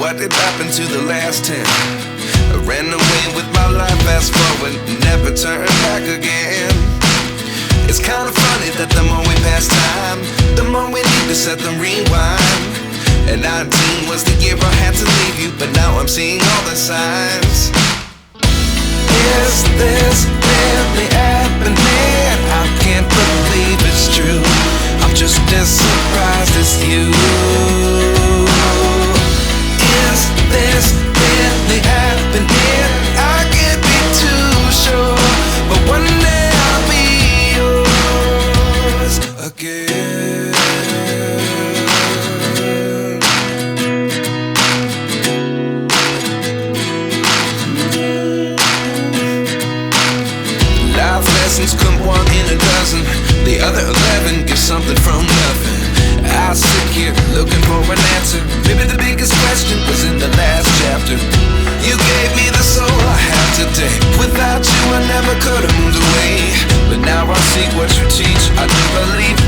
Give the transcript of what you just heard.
what did happen to the last 10? I ran away with my life, fast forward, never turn back again. It's kind of funny that the more we pass time, the more we need to set them rewind. And 19 was the year I had to leave you, but now I'm seeing all the signs. Is this really happening? I can't believe it's true. I'm just as surprised as you. Is this really happening? I can't be too sure, but one day I'll be yours again. Life lessons come one in a dozen. The other 11 get something from nothing. I sit here looking for an answer. Maybe the biggest question was in the last chapter. You gave me the soul I have today. Without you I never could have moved away. But now I see what you teach. I do believe